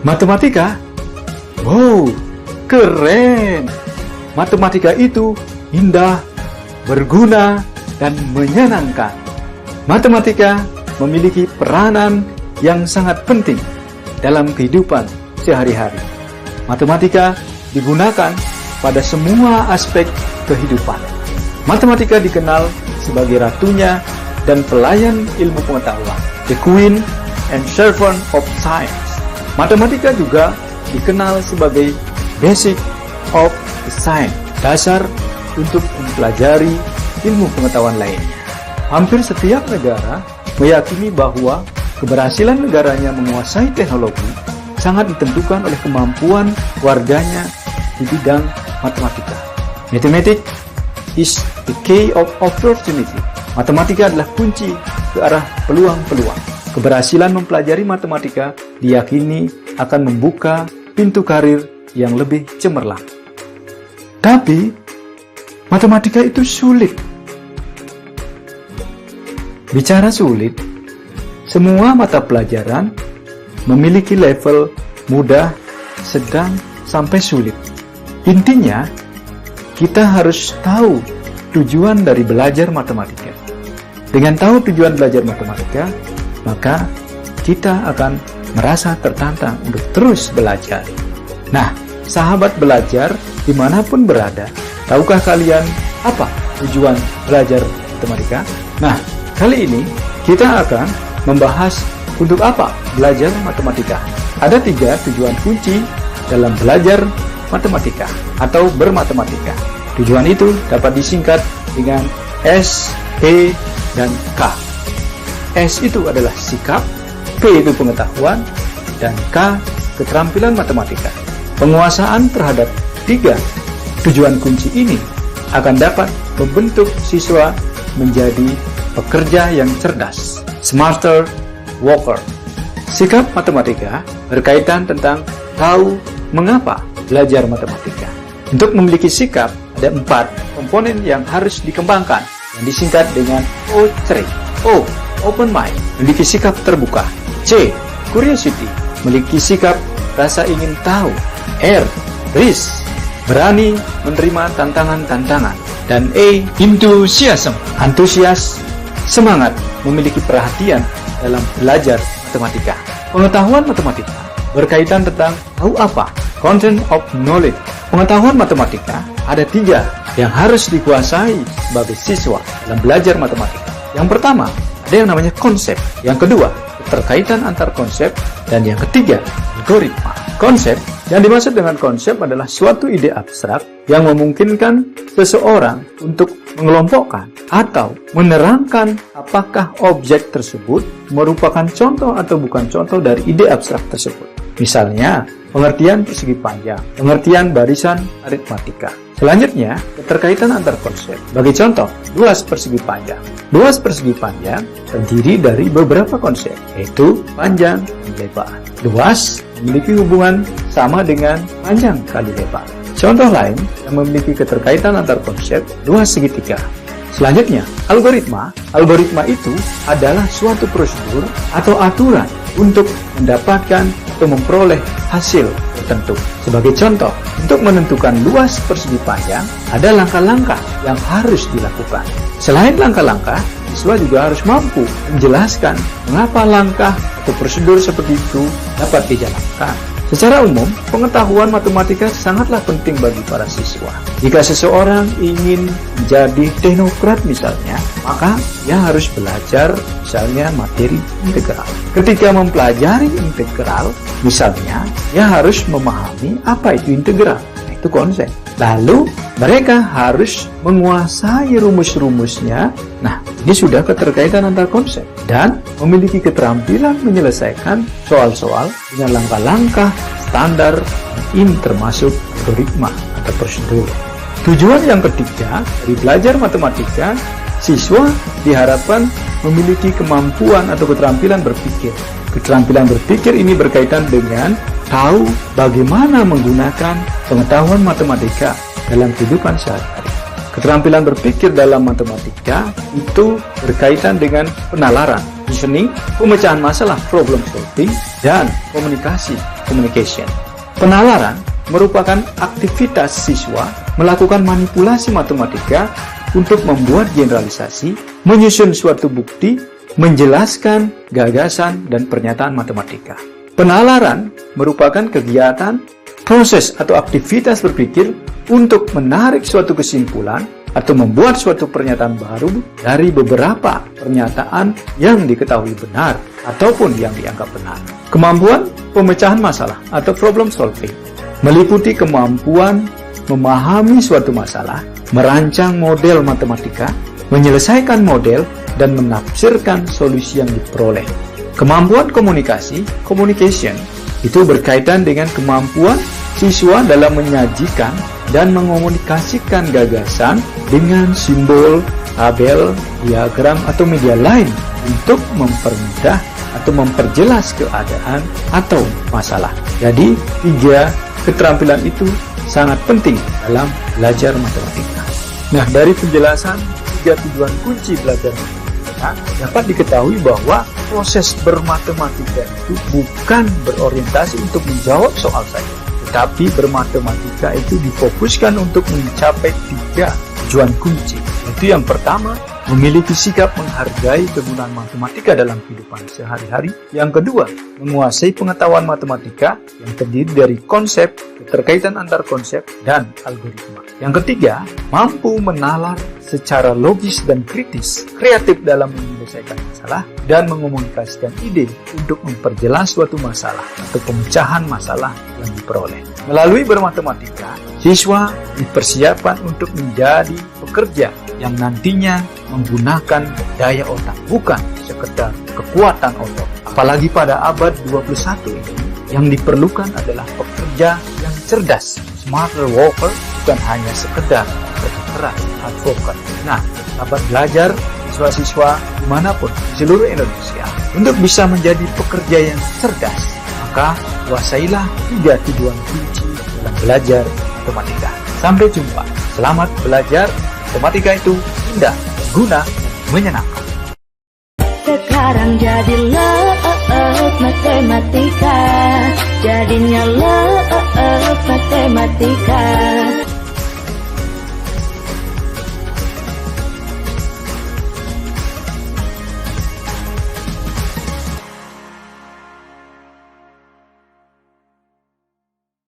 Matematika? Wow, keren! Matematika itu indah, berguna, dan menyenangkan. Matematika memiliki peranan yang sangat penting dalam kehidupan sehari-hari. Matematika digunakan pada semua aspek kehidupan. Matematika dikenal sebagai ratunya dan pelayan ilmu pengetahuan, the queen and servant of science. Matematika juga dikenal sebagai basic of the science, dasar untuk mempelajari ilmu pengetahuan lainnya. Hampir setiap negara meyakini bahwa keberhasilan negaranya menguasai teknologi sangat ditentukan oleh kemampuan warganya di bidang matematika. Mathematics is the key of opportunity. Matematika adalah kunci ke arah peluang-peluang. Keberhasilan mempelajari matematika diyakini akan membuka pintu karir yang lebih cemerlang. Tapi, matematika itu sulit. Bicara sulit, semua mata pelajaran memiliki level mudah, sedang, sampai sulit. Intinya, kita harus tahu tujuan dari belajar matematika. Dengan tahu tujuan belajar matematika, maka kita akan merasa tertantang untuk terus belajar. Nah, sahabat belajar dimanapun berada, tahukah kalian apa tujuan belajar matematika? Nah, kali ini kita akan membahas untuk apa belajar matematika. Ada 3 tujuan kunci dalam belajar matematika atau bermatematika. Tujuan itu dapat disingkat dengan S, P, dan K. S itu adalah sikap, P itu pengetahuan, dan K keterampilan matematika. Penguasaan terhadap 3 tujuan kunci ini akan dapat membentuk siswa menjadi pekerja yang cerdas, smarter worker. Sikap matematika berkaitan tentang tahu mengapa belajar matematika. Untuk memiliki sikap, ada 4 komponen yang harus dikembangkan yang disingkat dengan O3. O, open mind, memiliki sikap terbuka. C, curiosity, memiliki sikap rasa ingin tahu. R, risk, berani menerima tantangan-tantangan. Dan E, enthusiasm, antusias, semangat, memiliki perhatian dalam belajar matematika. Pengetahuan matematika berkaitan tentang tahu apa, content of knowledge. Pengetahuan matematika ada 3 yang harus dikuasai sebagai siswa dalam belajar matematika. Yang pertama, ada yang namanya konsep. Yang kedua, keterkaitan antar konsep. Dan yang ketiga, algoritma. Konsep, yang dimaksud dengan konsep adalah suatu ide abstrak yang memungkinkan seseorang untuk mengelompokkan atau menerangkan apakah objek tersebut merupakan contoh atau bukan contoh dari ide abstrak tersebut. Misalnya, pengertian persegi panjang, pengertian barisan aritmatika. Selanjutnya, keterkaitan antar konsep. Bagi contoh, luas persegi panjang. Luas persegi panjang terdiri dari beberapa konsep, yaitu panjang dan lebar. Luas memiliki hubungan sama dengan panjang kali lebar. Contoh lain yang memiliki keterkaitan antar konsep, luas segitiga. Selanjutnya, algoritma. Algoritma itu adalah suatu prosedur atau aturan untuk mendapatkan atau memperoleh hasil tertentu. Sebagai contoh, untuk menentukan luas persegi panjang, ada langkah-langkah yang harus dilakukan. Selain langkah-langkah, siswa juga harus mampu menjelaskan mengapa langkah atau prosedur seperti itu dapat dijalankan. Secara umum, pengetahuan matematika sangatlah penting bagi para siswa. Jika seseorang ingin menjadi teknokrat misalnya, maka ia harus belajar misalnya materi integral. Ketika mempelajari integral, misalnya, ia harus memahami apa itu integral, itu konsep. Lalu, mereka harus menguasai rumus-rumusnya. Nah, ini sudah keterkaitan antar konsep. Dan memiliki keterampilan menyelesaikan soal-soal dengan langkah-langkah standar. Ini termasuk algoritma atau prosedur. Tujuan yang ketiga dari belajar matematika, siswa diharapkan memiliki kemampuan atau keterampilan berpikir. Keterampilan berpikir ini berkaitan dengan tahu bagaimana menggunakan pengetahuan matematika dalam kehidupan sehari-hari. Keterampilan berpikir dalam matematika itu berkaitan dengan penalaran, reasoning, pemecahan masalah, problem solving, dan komunikasi communication. Penalaran merupakan aktivitas siswa melakukan manipulasi matematika untuk membuat generalisasi, menyusun suatu bukti, menjelaskan gagasan dan pernyataan matematika. Penalaran merupakan kegiatan, proses atau aktivitas berpikir untuk menarik suatu kesimpulan atau membuat suatu pernyataan baru dari beberapa pernyataan yang diketahui benar ataupun yang dianggap benar. Kemampuan pemecahan masalah atau problem solving meliputi kemampuan memahami suatu masalah, merancang model matematika, menyelesaikan model, dan menafsirkan solusi yang diperoleh. Kemampuan komunikasi, communication, itu berkaitan dengan kemampuan siswa dalam menyajikan dan mengomunikasikan gagasan dengan simbol, tabel, diagram, atau media lain untuk mempermudah atau memperjelas keadaan atau masalah. Jadi, 3 keterampilan itu sangat penting dalam belajar matematika. Nah, dari penjelasan 3 tujuan kunci belajar matematika, dapat diketahui bahwa proses bermatematika itu bukan berorientasi untuk menjawab soal saja, tetapi bermatematika itu difokuskan untuk mencapai 3 tujuan kunci. Itu yang pertama, memiliki sikap menghargai kegunaan matematika dalam kehidupan sehari-hari. Yang kedua, menguasai pengetahuan matematika yang terdiri dari konsep, keterkaitan antar konsep, dan algoritma. Yang ketiga, mampu menalar secara logis dan kritis, kreatif dalam menyelesaikan masalah, dan mengomunikasikan ide untuk memperjelas suatu masalah atau pemecahan masalah yang diperoleh. Melalui bermatematika, siswa dipersiapkan untuk menjadi pekerja yang nantinya menggunakan daya otak, bukan sekedar kekuatan otot. Apalagi pada abad 21 ini, yang diperlukan adalah pekerja yang cerdas, smarter worker, bukan hanya sekedar keras advokat. Nah, dapat belajar siswa-siswa dimanapun di seluruh Indonesia untuk bisa menjadi pekerja yang cerdas, maka kuasailah 3 tujuan kunci dalam belajar matematika. Sampai jumpa. Selamat belajar. Matematika itu indah, berguna, menyenangkan. Sekarang jadi love matematika, jadinya love matematika.